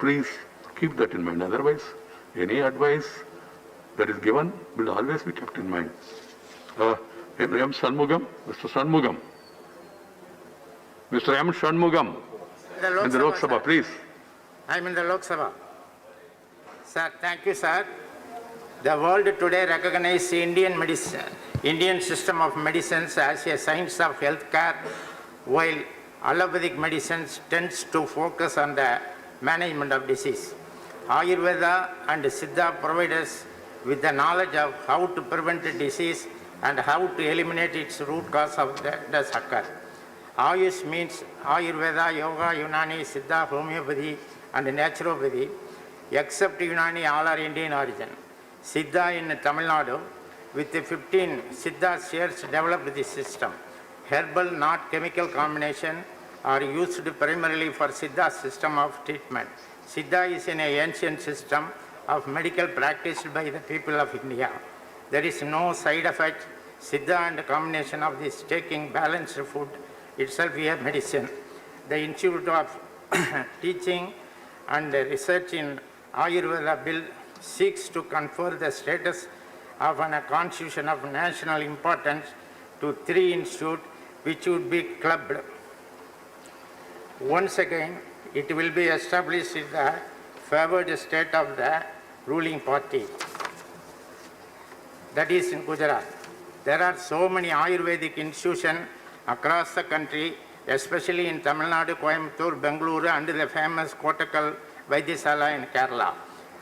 please keep that in mind. Otherwise, any advice that is given will always be kept in mind. M. Shanmugam, Mr. Shanmugam. Mr. M. Shanmugam, in the Lok Sabha, please. I am in the Lok Sabha. Sir, thank you, sir. The world today recognizes Indian system of medicines as a science of healthcare, while allopathic medicines tends to focus on the management of disease. Ayurveda and Siddha provide us with the knowledge of how to prevent a disease and how to eliminate its root cause of that does occur. Ayush means Ayurveda, Yoga, Unani, Siddha, Homeopathy and Naturopathy. Except Unani, all are Indian origin. Siddha in Tamil Nadu, with the 15 Siddha shares developed this system. Herbal, not chemical combination are used primarily for Siddha system of treatment. Siddha is an ancient system of medical practiced by the people of India. There is no side effect. Siddha and combination of this taking balanced food itself is medicine. The Institute of Teaching and Research in Ayurveda Bill seeks to confer the status of a constitution of national importance to 3 institutes which would be clubbed. Once again, it will be established in the favored state of the ruling party, that is in Gujarat. There are so many Ayurvedic institutions across the country, especially in Tamil Nadu, Coimbatore, Bengaluru and the famous Kottakkal Vaidyasala in Kerala.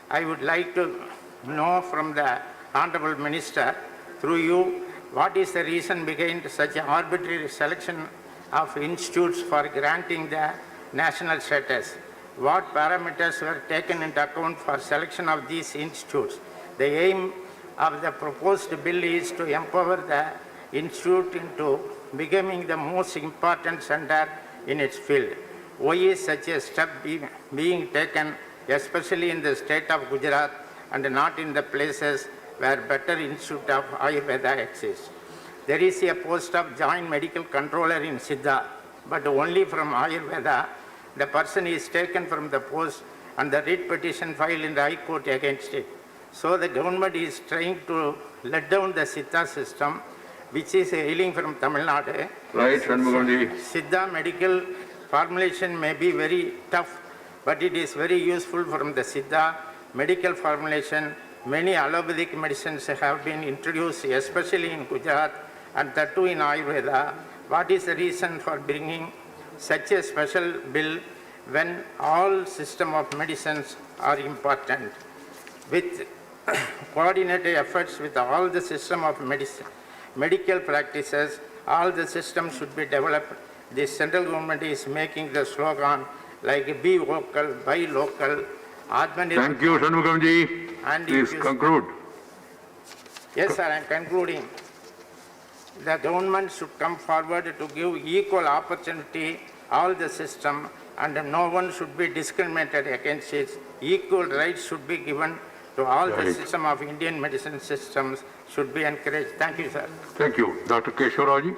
I would like to know from the Honorable Minister, through you, what is the reason behind such an arbitrary selection of institutes for granting the national status? What parameters were taken into account for selection of these institutes? The aim of the proposed bill is to empower the institute into becoming the most important center in its field. Why is such a step being taken, especially in the state of Gujarat and not in the places where better institute of Ayurveda exists? There is a post of joint medical controller in Siddha, but only from Ayurveda. The person is taken from the post and the writ petition filed in the High Court against it. So the government is trying to let down the Siddha system, which is hailing from Tamil Nadu. Right, Shanmugamji. Siddha medical formulation may be very tough, but it is very useful from the Siddha medical formulation. Many allopathic medicines have been introduced, especially in Gujarat, and that too in Ayurveda. What is the reason for bringing such a special bill when all system of medicines are important? With coordinated efforts with all the system of medical practices, all the systems should be developed. The central government is making the slogan like be vocal, buy local. Thank you, Shanmugamji. Please conclude. Yes, sir, I am concluding. The government should come forward to give equal opportunity all the system, and no one should be discriminated against it. Equal rights should be given to all the system of Indian medicine systems should be encouraged. Thank you, sir. Thank you. Dr. Keshwaraji.